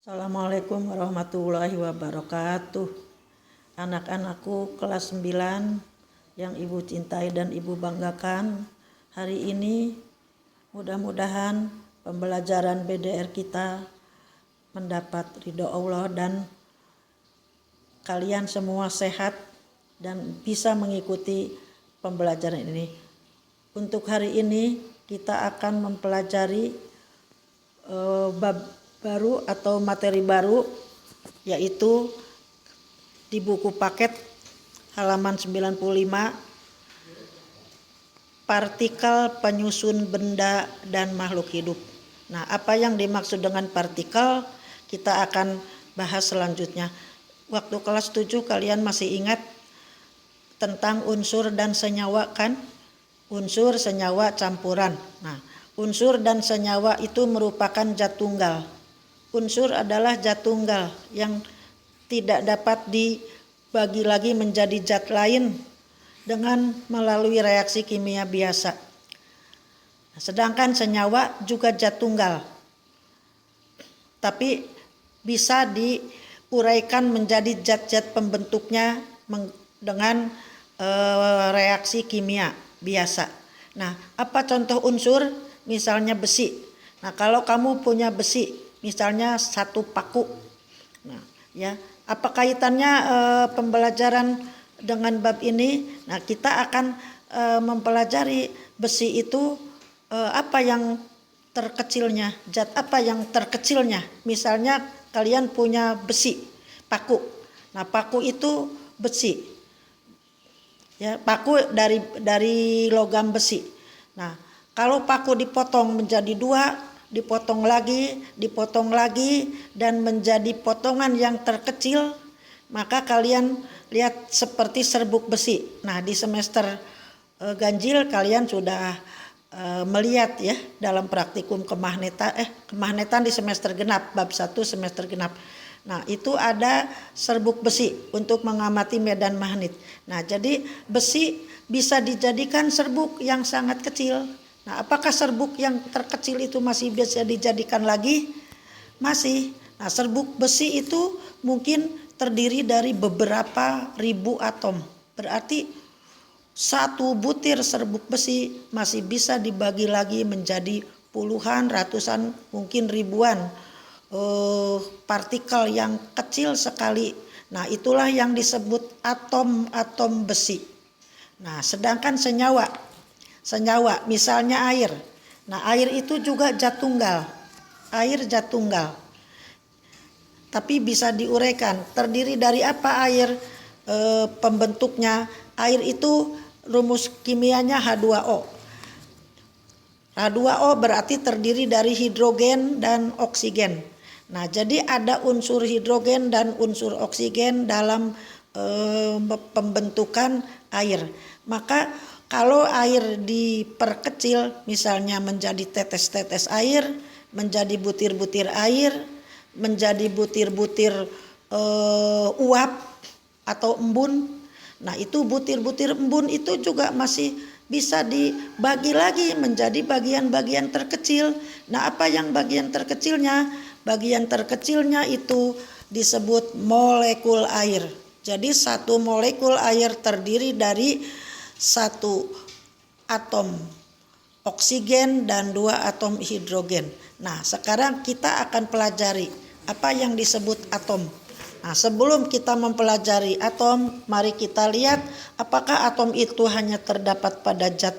Assalamualaikum warahmatullahi wabarakatuh. Anak-anakku kelas 9 yang ibu cintai dan ibu banggakan, hari ini mudah-mudahan pembelajaran BDR kita mendapat ridho Allah dan kalian semua sehat dan bisa mengikuti pembelajaran ini. Untuk hari ini kita akan mempelajari bab baru atau materi baru, yaitu di buku paket halaman 95, partikel penyusun benda dan makhluk hidup. Nah, apa yang dimaksud dengan partikel kita akan bahas selanjutnya. Waktu kelas 7 kalian masih ingat tentang unsur dan senyawa kan? Unsur, senyawa, campuran. Nah, unsur dan senyawa itu merupakan zat tunggal. Unsur adalah zat tunggal yang tidak dapat dibagi lagi menjadi zat lain dengan melalui reaksi kimia biasa. Sedangkan senyawa juga zat tunggal, tapi bisa diuraikan menjadi zat-zat pembentuknya dengan reaksi kimia biasa. Nah, apa contoh unsur? Misalnya besi. Nah, kalau kamu punya besi, misalnya satu paku. Nah, ya, apa kaitannya pembelajaran dengan bab ini? Nah, kita akan mempelajari besi itu apa yang terkecilnya, zat apa yang terkecilnya. Misalnya kalian punya besi, paku. Nah, paku itu besi. Ya, paku dari logam besi. Nah, kalau paku dipotong menjadi dua, dipotong lagi dan menjadi potongan yang terkecil, maka kalian lihat seperti serbuk besi. Nah, di semester ganjil kalian sudah melihat ya dalam praktikum kemagnetan di semester genap, bab 1 semester genap. Nah, itu ada serbuk besi untuk mengamati medan magnet. Nah, jadi besi bisa dijadikan serbuk yang sangat kecil. Nah, apakah serbuk yang terkecil itu masih bisa dijadikan lagi? Masih. Nah, serbuk besi itu mungkin terdiri dari beberapa ribu atom. Berarti satu butir serbuk besi masih bisa dibagi lagi menjadi puluhan, ratusan, mungkin ribuan partikel yang kecil sekali. Nah, itulah yang disebut atom-atom besi. Nah, sedangkan senyawa misalnya air. Nah, air itu juga zat tunggal. Air zat tunggal. Tapi bisa diuraikan. Terdiri dari apa air? Pembentuknya air itu rumus kimianya H2O. H2O berarti terdiri dari hidrogen dan oksigen. Nah, jadi ada unsur hidrogen dan unsur oksigen dalam pembentukan air. Maka kalau air diperkecil misalnya menjadi tetes-tetes air, menjadi butir-butir air, menjadi butir-butir uap atau embun. Nah, itu butir-butir embun itu juga masih bisa dibagi lagi menjadi bagian-bagian terkecil. Nah, apa yang bagian terkecilnya? Bagian terkecilnya itu disebut molekul air. Jadi satu molekul air terdiri dari satu atom oksigen dan dua atom hidrogen. Nah, sekarang kita akan pelajari apa yang disebut atom. Nah, sebelum kita mempelajari atom, mari kita lihat apakah atom itu hanya terdapat pada zat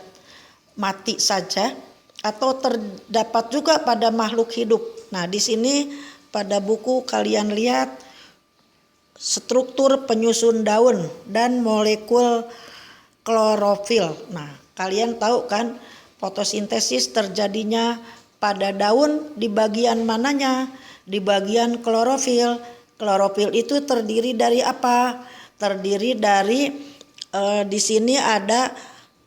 mati saja atau terdapat juga pada makhluk hidup. Nah, di sini pada buku kalian lihat struktur penyusun daun dan molekul klorofil. Nah, kalian tahu kan fotosintesis terjadinya pada daun di bagian mananya? Di bagian klorofil. Klorofil itu terdiri dari apa? Terdiri dari di sini ada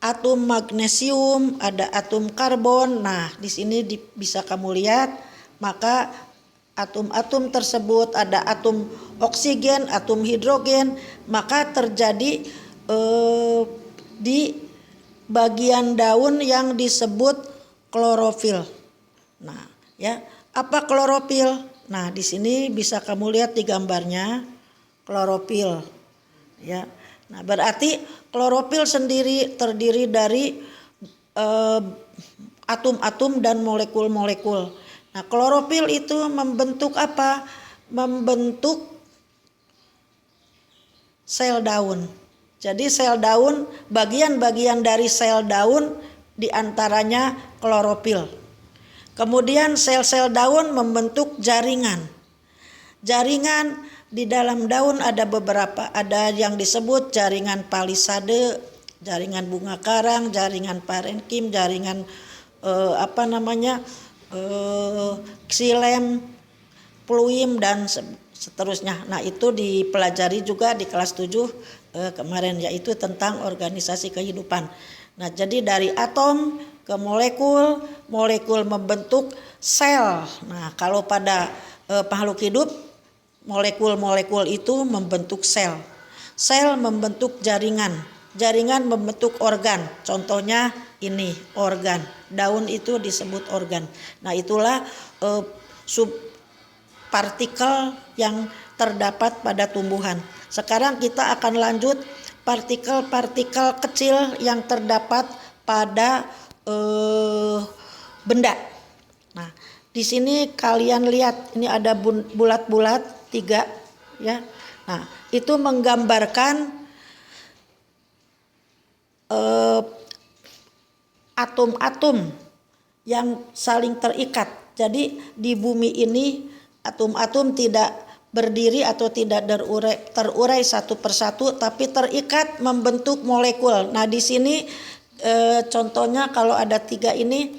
atom magnesium, ada atom karbon. Nah, di sini bisa kamu lihat, maka atom-atom tersebut ada atom oksigen, atom hidrogen, maka terjadi di bagian daun yang disebut klorofil. Nah, ya, apa klorofil? Nah, di sini bisa kamu lihat di gambarnya klorofil, ya. Nah, berarti klorofil sendiri terdiri dari atom-atom dan molekul-molekul. Nah, klorofil itu membentuk apa? Membentuk sel daun. Jadi sel daun, bagian-bagian dari sel daun diantaranya klorofil. Kemudian sel-sel daun membentuk jaringan. Jaringan di dalam daun ada beberapa, ada yang disebut jaringan palisade, jaringan bunga karang, jaringan parenkim, jaringan xilem, fluim dan seterusnya. Nah, itu dipelajari juga di kelas 7 kemarin, yaitu tentang organisasi kehidupan. Nah, jadi dari atom ke molekul, molekul membentuk sel. Nah, kalau pada makhluk hidup, molekul-molekul itu membentuk sel. Sel membentuk jaringan. Jaringan membentuk organ. Contohnya ini organ. Daun itu disebut organ. Nah, itulah subpartikel yang terdapat pada tumbuhan. Sekarang kita akan lanjut partikel-partikel kecil yang terdapat pada benda. Nah, di sini kalian lihat ini ada bulat-bulat 3, ya. Nah, itu menggambarkan atom-atom yang saling terikat. Jadi di bumi ini atom-atom tidak berdiri atau tidak terurai satu persatu, tapi terikat membentuk molekul. Nah, di sini contohnya kalau ada 3 ini,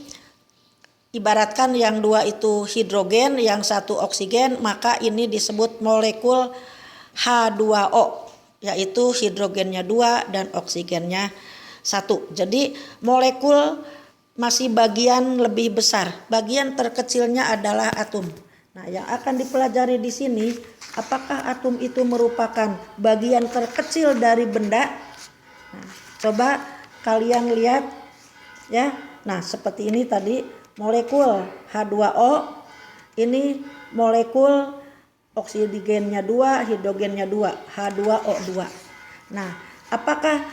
ibaratkan yang 2 itu hidrogen, yang 1 oksigen, maka ini disebut molekul H2O, yaitu hidrogennya 2 dan oksigennya 1. Jadi molekul masih bagian lebih besar. Bagian terkecilnya adalah atom. Nah, yang akan dipelajari di sini, apakah atom itu merupakan bagian terkecil dari benda? Nah, coba kalian lihat, ya. Nah, seperti ini tadi molekul H2O, ini molekul oksigennya 2, hidrogennya 2, H2O2. Nah, apakah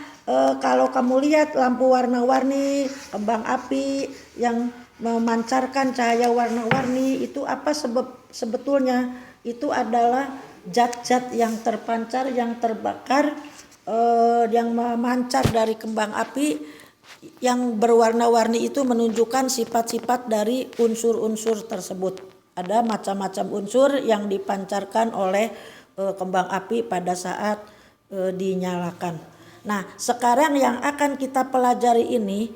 kalau kamu lihat lampu warna-warni, kembang api yang memancarkan cahaya warna-warni, itu apa sebetulnya? Itu adalah zat-zat yang terpancar, yang terbakar, yang memancar dari kembang api yang berwarna-warni itu menunjukkan sifat-sifat dari unsur-unsur tersebut. Ada macam-macam unsur yang dipancarkan oleh kembang api pada saat dinyalakan. Nah, sekarang yang akan kita pelajari ini,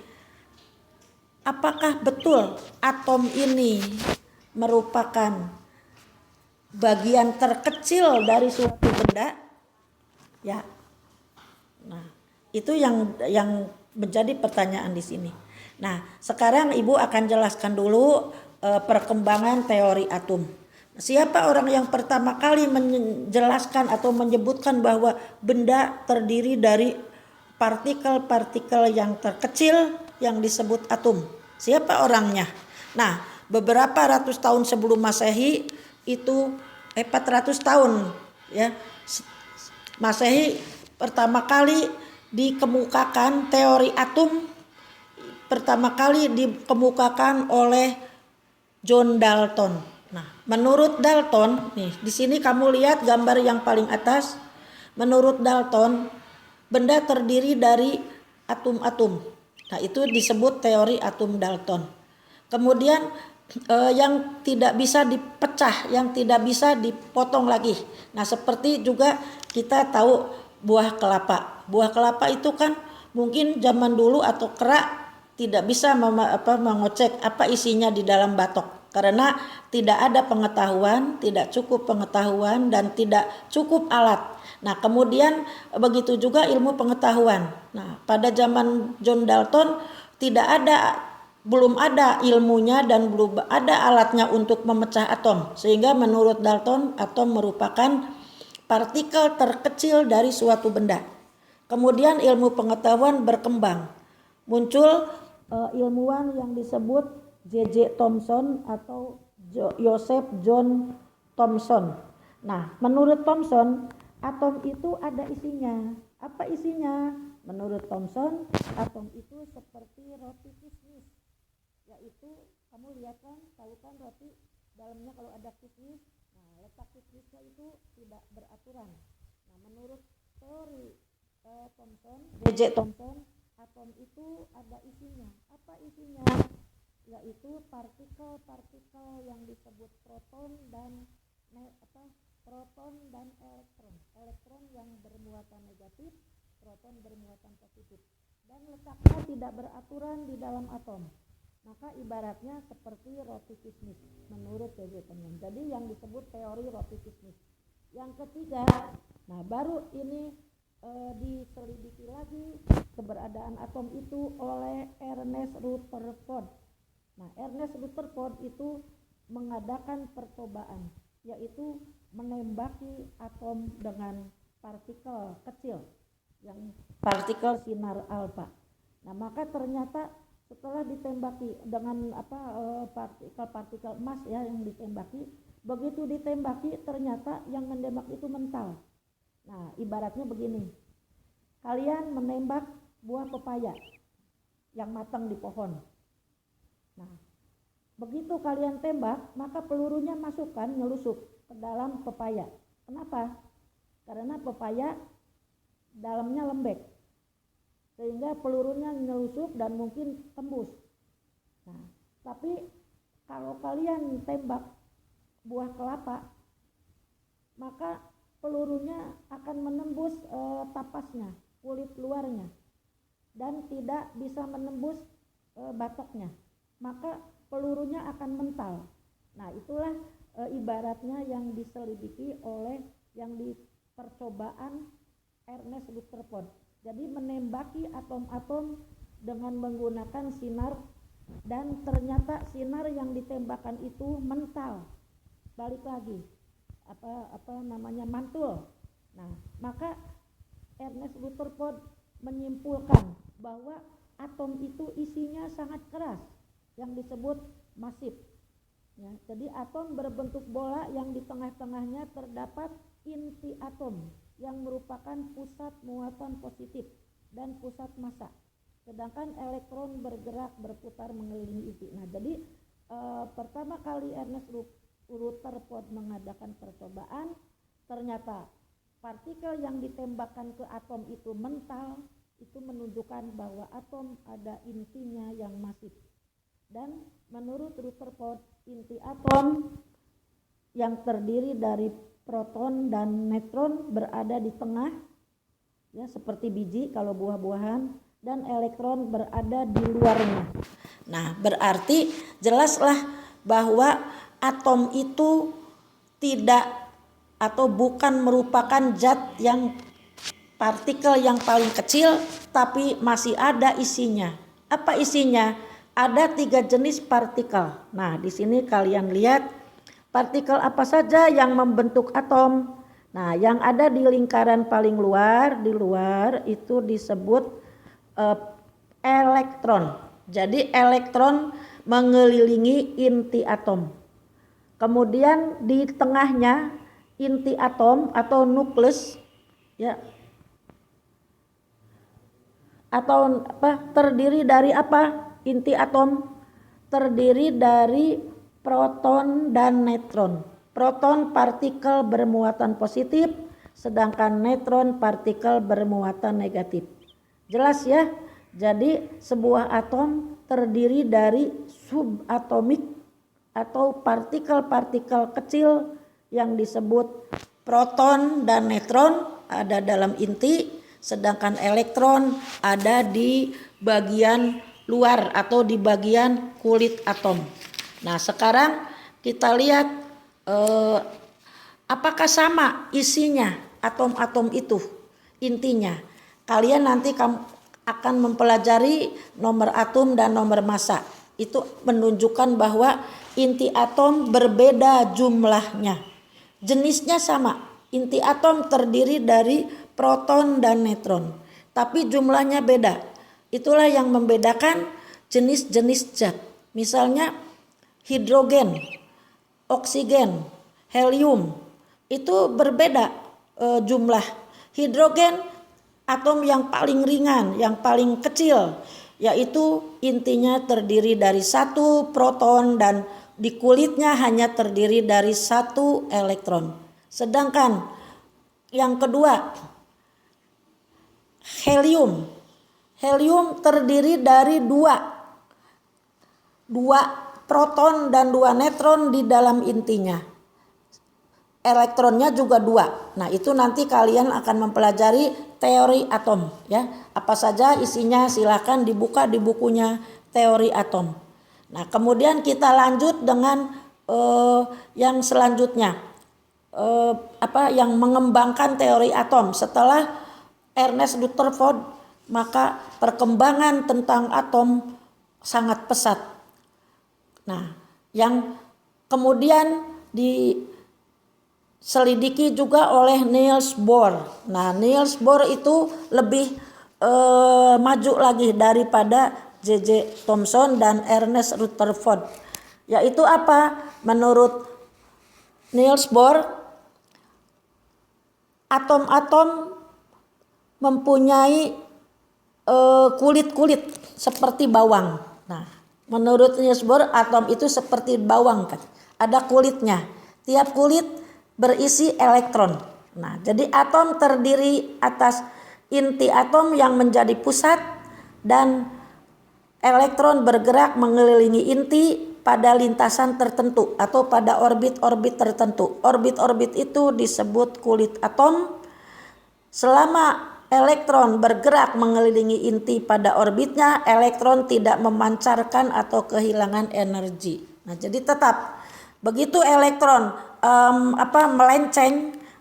apakah betul atom ini merupakan bagian terkecil dari suatu benda? Ya. Nah, itu yang menjadi pertanyaan di sini. Nah, sekarang Ibu akan jelaskan dulu perkembangan teori atom. Siapa orang yang pertama kali menjelaskan atau menyebutkan bahwa benda terdiri dari partikel-partikel yang terkecil yang disebut atom? Siapa orangnya? Nah, beberapa ratus tahun sebelum Masehi itu 400 tahun, ya. Masehi pertama kali dikemukakan teori atom, pertama kali dikemukakan oleh John Dalton. Nah, menurut Dalton, nih di sini kamu lihat gambar yang paling atas. Menurut Dalton, benda terdiri dari atom-atom. Nah, itu disebut teori atom Dalton. Kemudian yang tidak bisa dipecah, yang tidak bisa dipotong lagi. Nah, seperti juga kita tahu buah kelapa. Buah kelapa itu kan mungkin zaman dulu atau kerak tidak bisa mengocek apa isinya di dalam batok. Karena tidak ada pengetahuan, tidak cukup pengetahuan dan tidak cukup alat. Nah, kemudian begitu juga ilmu pengetahuan. Nah, pada zaman John Dalton belum ada ilmunya dan belum ada alatnya untuk memecah atom. Sehingga menurut Dalton, atom merupakan partikel terkecil dari suatu benda. Kemudian ilmu pengetahuan berkembang. Muncul ilmuwan yang disebut J.J. Thomson atau Joseph John Thomson. Nah, menurut Thomson, atom itu ada isinya. Apa isinya? Menurut Thomson, atom itu seperti roti kismis. Yaitu, kamu lihat kan, tahu kan roti dalamnya kalau ada kismis, nah letak kismisnya itu tidak beraturan. Nah, menurut teori Thomson, B.J. Thomson, atom itu ada isinya. Apa isinya? Yaitu partikel-partikel yang disebut proton dan elektron. Elektron yang bermuatan negatif, proton bermuatan positif. Dan letaknya tidak beraturan di dalam atom. Maka ibaratnya seperti roti kismis menurut B.J. Thomson. Jadi yang disebut teori roti kismis. Yang ketiga, nah baru ini diselidiki lagi keberadaan atom itu oleh Ernest Rutherford. Nah, Ernest Rutherford itu mengadakan percobaan, yaitu menembaki atom dengan partikel kecil, yang partikel sinar alfa. Nah, maka ternyata setelah ditembaki dengan partikel-partikel emas ya yang ditembaki, begitu ditembaki ternyata yang menembak itu mental. Nah, ibaratnya begini, kalian menembak buah pepaya yang matang di pohon. Nah, begitu kalian tembak, maka pelurunya masukkan nyelusup ke dalam pepaya. Kenapa? Karena pepaya dalamnya lembek, sehingga pelurunya nyelusup dan mungkin tembus. Nah, tapi kalau kalian tembak buah kelapa, maka pelurunya akan menembus tapasnya, kulit luarnya, dan tidak bisa menembus batoknya. Maka pelurunya akan mental. Nah, itulah ibaratnya yang diselidiki oleh yang di percobaan Ernest Rutherford. Jadi menembaki atom-atom dengan menggunakan sinar, dan ternyata sinar yang ditembakkan itu mental. Balik lagi, mantul. Nah, maka Ernest Rutherford menyimpulkan bahwa atom itu isinya sangat keras, yang disebut masif. Ya, jadi atom berbentuk bola yang di tengah-tengahnya terdapat inti atom yang merupakan pusat muatan positif dan pusat massa. Sedangkan elektron bergerak berputar mengelilingi inti. Nah, jadi pertama kali Ernest Rutherford mengadakan percobaan, ternyata partikel yang ditembakkan ke atom itu mental, itu menunjukkan bahwa atom ada intinya yang masif. Dan menurut Rutherford, inti atom yang terdiri dari proton dan neutron berada di tengah, ya seperti biji kalau buah-buahan, dan elektron berada di luarnya. Nah, berarti jelaslah bahwa atom itu tidak atau bukan merupakan zat yang partikel yang paling kecil, tapi masih ada isinya. Apa isinya? Ada 3 jenis partikel. Nah, di sini kalian lihat partikel apa saja yang membentuk atom. Nah, yang ada di lingkaran paling luar, di luar itu disebut elektron. Jadi elektron mengelilingi inti atom. Kemudian di tengahnya inti atom atau nukleus, ya, atau terdiri dari apa? Inti atom terdiri dari proton dan neutron. Proton partikel bermuatan positif, sedangkan neutron partikel bermuatan negatif. Jelas ya? Jadi sebuah atom terdiri dari subatomik atau partikel-partikel kecil yang disebut proton dan neutron ada dalam inti, sedangkan elektron ada di bagian luar atau di bagian kulit atom. Nah, sekarang kita lihat apakah sama isinya atom-atom itu, intinya. Kalian nanti akan mempelajari nomor atom dan nomor massa. Itu menunjukkan bahwa inti atom berbeda jumlahnya. Jenisnya sama. Inti atom terdiri dari proton dan neutron, tapi jumlahnya beda. Itulah yang membedakan jenis-jenis zat. Misalnya hidrogen, oksigen, helium itu berbeda jumlah. Hidrogen atom yang paling ringan, yang paling kecil, yaitu intinya terdiri dari satu proton dan di kulitnya hanya terdiri dari satu elektron. Sedangkan yang kedua, helium. Helium terdiri dari dua proton dan dua neutron di dalam intinya. Elektronnya juga dua. Nah, itu nanti kalian akan mempelajari teori atom ya. Apa saja isinya silakan dibuka di bukunya teori atom. Nah, kemudian kita lanjut dengan yang selanjutnya. Yang mengembangkan teori atom setelah Ernest Rutherford, maka perkembangan tentang atom sangat pesat. Nah, yang kemudian diselidiki juga oleh Niels Bohr. Nah, Niels Bohr itu lebih maju lagi daripada J.J. Thomson dan Ernest Rutherford. Yaitu apa? Menurut Niels Bohr, atom-atom mempunyai kulit-kulit seperti bawang. Nah, menurut Niels Bohr atom itu seperti bawang kan. Ada kulitnya. Tiap kulit berisi elektron. Nah, jadi atom terdiri atas inti atom yang menjadi pusat dan elektron bergerak mengelilingi inti pada lintasan tertentu atau pada orbit-orbit tertentu. Orbit-orbit itu disebut kulit atom. Selama elektron bergerak mengelilingi inti pada orbitnya, elektron tidak memancarkan atau kehilangan energi. Nah, jadi tetap begitu elektron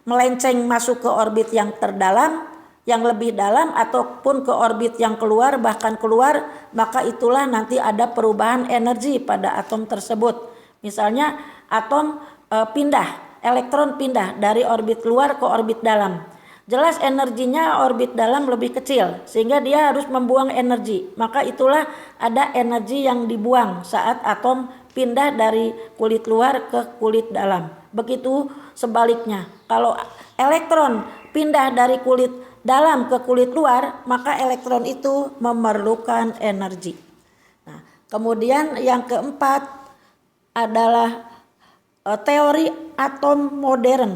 melenceng masuk ke orbit yang terdalam, yang lebih dalam ataupun ke orbit yang keluar, bahkan keluar, maka itulah nanti ada perubahan energi pada atom tersebut. Misalnya atom elektron pindah dari orbit luar ke orbit dalam. Jelas energinya orbit dalam lebih kecil sehingga dia harus membuang energi. Maka itulah ada energi yang dibuang saat atom pindah dari kulit luar ke kulit dalam. Begitu sebaliknya. Kalau elektron pindah dari kulit dalam ke kulit luar, maka elektron itu memerlukan energi. Nah, kemudian yang keempat adalah teori atom modern.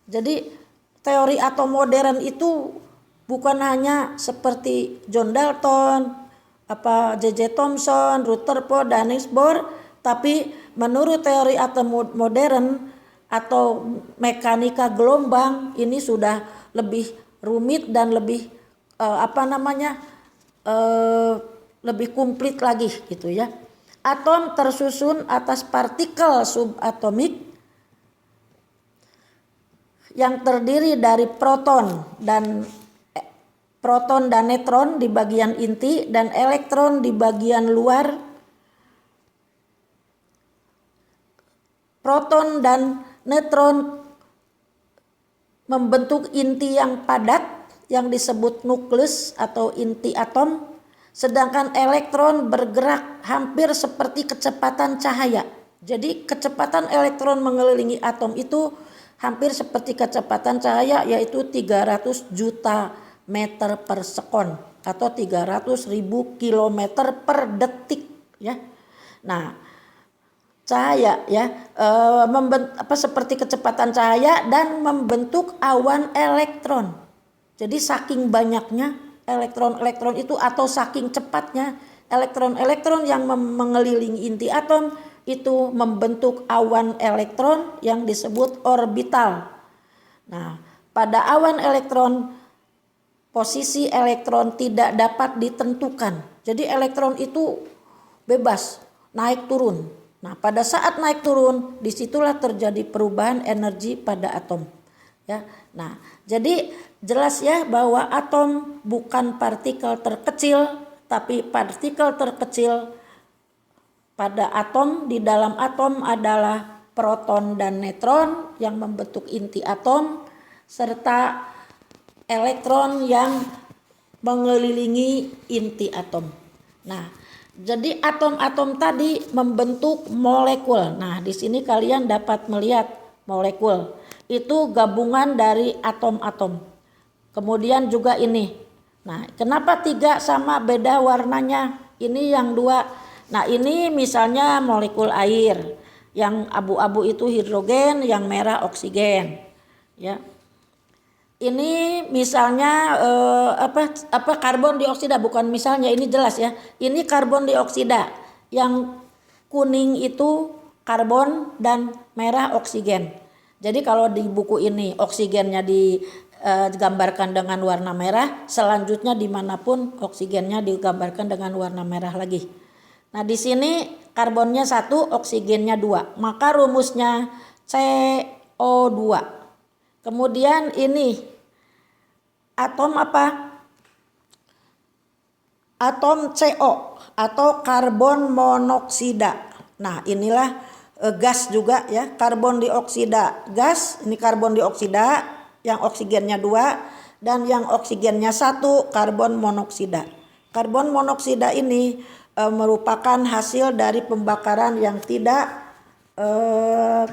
Jadi teori atom modern itu bukan hanya seperti John Dalton, J.J. Thomson, Rutherford dan Niels Bohr, tapi menurut teori atom modern atau mekanika gelombang ini sudah lebih rumit dan lebih lebih komplit lagi gitu ya. Atom tersusun atas partikel subatomik yang terdiri dari proton dan neutron di bagian inti dan elektron di bagian luar. Proton dan neutron membentuk inti yang padat yang disebut nukleus atau inti atom, sedangkan elektron bergerak hampir seperti kecepatan cahaya. Jadi kecepatan elektron mengelilingi atom itu hampir seperti kecepatan cahaya, yaitu 300 juta meter per sekon atau 300.000 kilometer per detik ya. Nah, cahaya ya seperti kecepatan cahaya dan membentuk awan elektron. Jadi saking banyaknya elektron-elektron itu atau saking cepatnya elektron-elektron yang mengelilingi inti atom itu membentuk awan elektron yang disebut orbital. Nah, pada awan elektron posisi elektron tidak dapat ditentukan. Jadi elektron itu bebas naik turun. Nah, pada saat naik turun disitulah terjadi perubahan energi pada atom. Ya. Nah, jadi jelas ya bahwa atom bukan partikel terkecil, tapi partikel terkecil pada atom, di dalam atom adalah proton dan neutron yang membentuk inti atom serta elektron yang mengelilingi inti atom. Nah, jadi atom-atom tadi membentuk molekul. Nah, di sini kalian dapat melihat molekul. Itu gabungan dari atom-atom. Kemudian juga ini. Nah, kenapa 3 sama beda warnanya? Ini yang 2. Nah, ini misalnya molekul air. Yang abu-abu itu hidrogen, yang merah oksigen. Ya. Ini misalnya apa karbon dioksida, bukan misalnya, ini jelas ya. Ini karbon dioksida. Yang kuning itu karbon dan merah oksigen. Jadi kalau di buku ini oksigennya digambarkan dengan warna merah, selanjutnya dimanapun oksigennya digambarkan dengan warna merah lagi. Nah, di sini karbonnya 1, oksigennya 2. Maka rumusnya CO2. Kemudian ini atom apa? Atom CO atau karbon monoksida. Nah, inilah gas juga ya, karbon dioksida gas, ini karbon dioksida yang oksigennya 2 dan yang oksigennya 1, karbon monoksida. Karbon monoksida ini merupakan hasil dari pembakaran yang tidak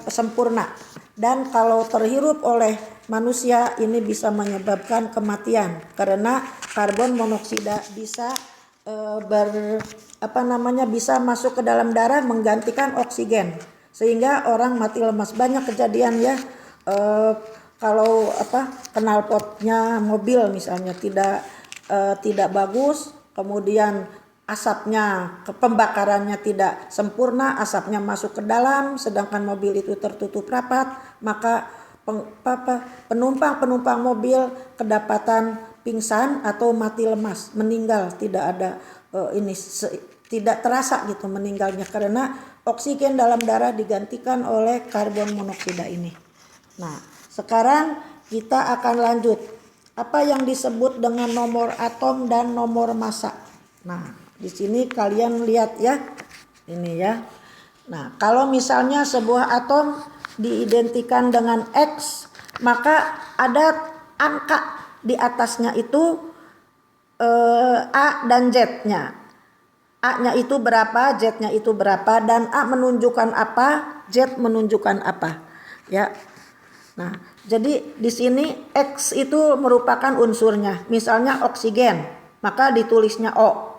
sempurna, dan kalau terhirup oleh manusia ini bisa menyebabkan kematian karena karbon monoksida bisa bisa masuk ke dalam darah menggantikan oksigen sehingga orang mati lemas. Banyak kejadian ya, kalau knalpotnya mobil misalnya tidak bagus, kemudian asapnya, pembakarannya tidak sempurna, asapnya masuk ke dalam sedangkan mobil itu tertutup rapat, maka penumpang mobil kedapatan pingsan atau mati lemas, meninggal, tidak ada tidak terasa gitu meninggalnya karena oksigen dalam darah digantikan oleh karbon monoksida ini. Nah, sekarang kita akan lanjut apa yang disebut dengan nomor atom dan nomor massa. Nah, di sini kalian lihat ya, ini ya. Nah, kalau misalnya sebuah atom diidentikan dengan X, maka ada angka di atasnya itu A dan Z-nya. A-nya itu berapa, Z-nya itu berapa, dan A menunjukkan apa, Z menunjukkan apa. Ya. Nah, jadi di sini X itu merupakan unsurnya. Misalnya oksigen, maka ditulisnya O.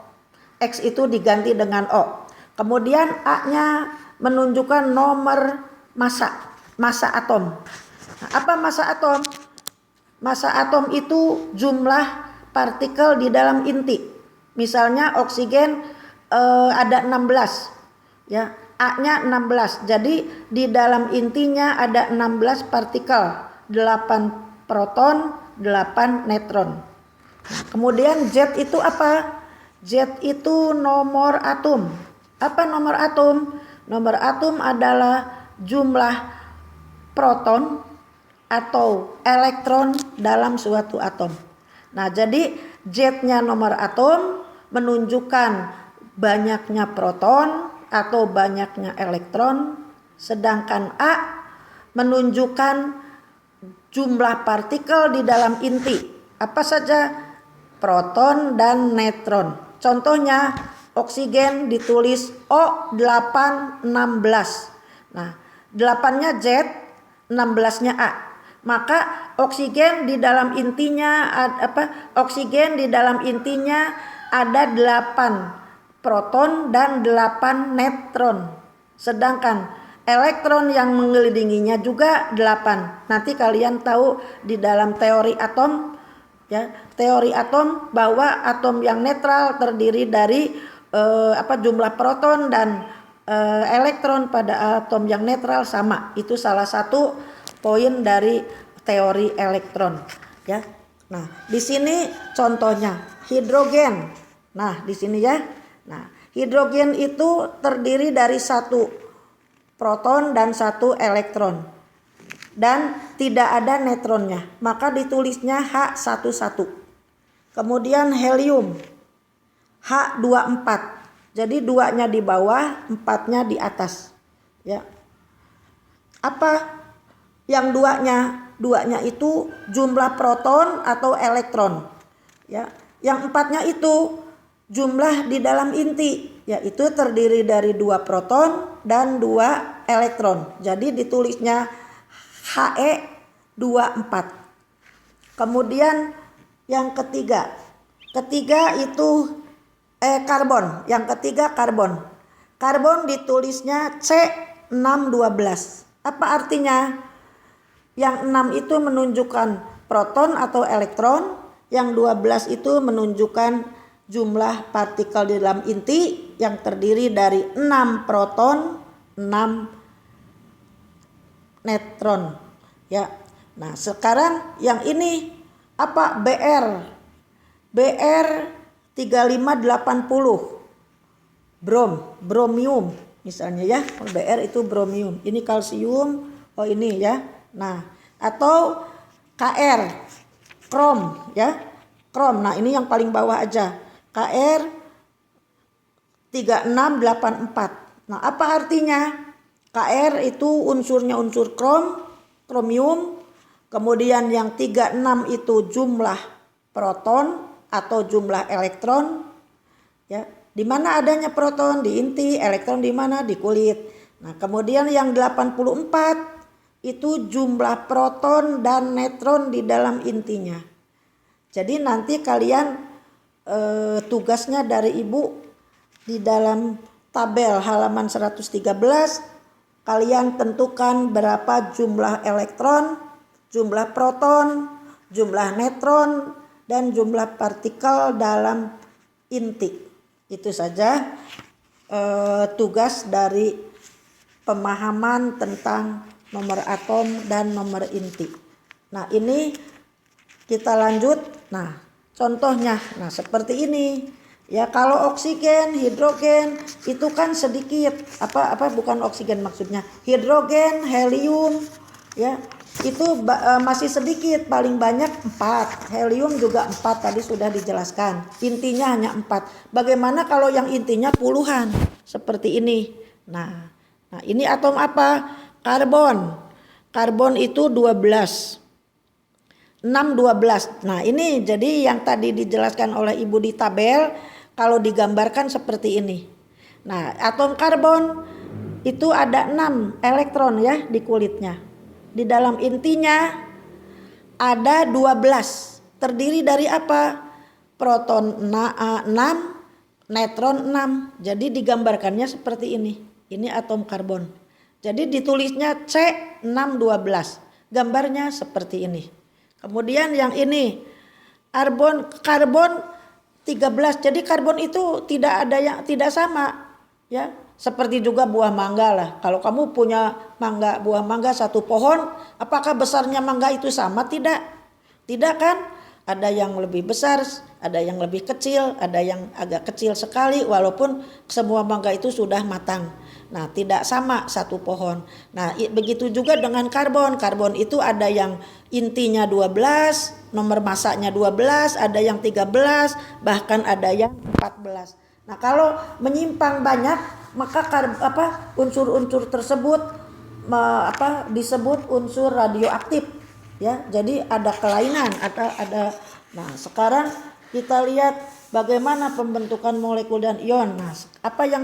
X itu diganti dengan O. Kemudian A-nya menunjukkan nomor massa atom. Nah, apa massa atom? Massa atom itu jumlah partikel di dalam inti. Misalnya oksigen ada 16 ya, A-nya 16. Jadi di dalam intinya ada 16 partikel, 8 proton, 8 neutron. Nah, kemudian Z itu apa? Z itu nomor atom. Apa nomor atom? Nomor atom adalah jumlah proton atau elektron dalam suatu atom. Nah, jadi Z-nya nomor atom menunjukkan banyaknya proton atau banyaknya elektron, sedangkan A menunjukkan jumlah partikel di dalam inti. Apa saja? Proton dan neutron. Contohnya oksigen ditulis O816. Nah, 8-nya Z, 16-nya A. Maka oksigen di dalam intinya ada 8 proton dan 8 neutron. Sedangkan elektron yang mengelilinginya juga 8. Nanti kalian tahu di dalam teori atom ya, teori atom bahwa atom yang netral terdiri dari jumlah proton dan elektron pada atom yang netral sama. Itu salah satu poin dari teori elektron ya. Nah, di sini contohnya hidrogen. Nah, di sini ya. Nah, hidrogen itu terdiri dari 1 proton dan 1 elektron. Dan tidak ada neutronnya, maka ditulisnya H11. Kemudian helium H24. Jadi 2-nya di bawah, 4-nya di atas. Ya. Apa yang 2-nya? 2-nya itu jumlah proton atau elektron. Ya. Yang 4-nya itu jumlah di dalam inti, yaitu terdiri dari 2 proton dan 2 elektron. Jadi ditulisnya He24. Kemudian yang ketiga itu karbon. Yang ketiga karbon. Karbon ditulisnya C612. Apa artinya? Yang 6 itu menunjukkan proton atau elektron, yang 12 itu menunjukkan jumlah partikel di dalam inti yang terdiri dari 6 proton, 6 neutron. Ya. Nah, sekarang yang ini apa? Br 3580. Bromium misalnya ya. Br itu bromium. Ini kalsium. Oh ini ya. Nah, atau Kr krom ya. Krom. Nah, ini yang paling bawah aja. Kr 3684. Nah, apa artinya? Kr itu unsurnya unsur kromium. Kemudian yang 36 itu jumlah proton atau jumlah elektron. Ya, di mana adanya proton? Di inti. Elektron di mana? Di kulit. Nah, kemudian yang 84 itu jumlah proton dan neutron di dalam intinya. Jadi nanti kalian tugasnya dari ibu di dalam tabel halaman 113 kalian tentukan berapa jumlah elektron, jumlah proton, jumlah neutron dan jumlah partikel dalam inti. Itu saja tugas dari pemahaman tentang nomor atom dan nomor inti. Nah, ini kita lanjut. Nah, contohnya nah seperti ini. Ya, kalau oksigen, hidrogen itu kan sedikit. Bukan oksigen maksudnya. Hidrogen, helium ya. Itu masih sedikit, paling banyak 4. Helium juga 4 tadi sudah dijelaskan. Intinya hanya 4. Bagaimana kalau yang intinya puluhan? Seperti ini. Nah, ini atom apa? Karbon. Karbon itu 12. 612. Nah, ini jadi yang tadi dijelaskan oleh ibu di tabel kalau digambarkan seperti ini. Nah, atom karbon itu ada 6 elektron ya di kulitnya. Di dalam intinya ada 12. Terdiri dari apa? Proton 6, neutron 6. Jadi digambarkannya seperti ini. Ini atom karbon. Jadi ditulisnya C612. Gambarnya seperti ini. Kemudian yang ini karbon 13. Jadi karbon itu tidak ada yang tidak sama ya. Seperti juga buah mangga lah. Kalau kamu punya buah mangga satu pohon, apakah besarnya mangga itu sama? Tidak. Tidak kan? Ada yang lebih besar, ada yang lebih kecil, ada yang agak kecil sekali walaupun semua mangga itu sudah matang. Nah, tidak sama satu pohon. Nah, begitu juga dengan karbon. Karbon itu ada yang intinya 12, nomor masanya 12, ada yang 13, bahkan ada yang 14. Nah, kalau menyimpang banyak, maka unsur-unsur tersebut disebut unsur radioaktif. Ya, jadi ada kelainan, ada. Nah, sekarang kita lihat bagaimana pembentukan molekul dan ion. Nah, apa yang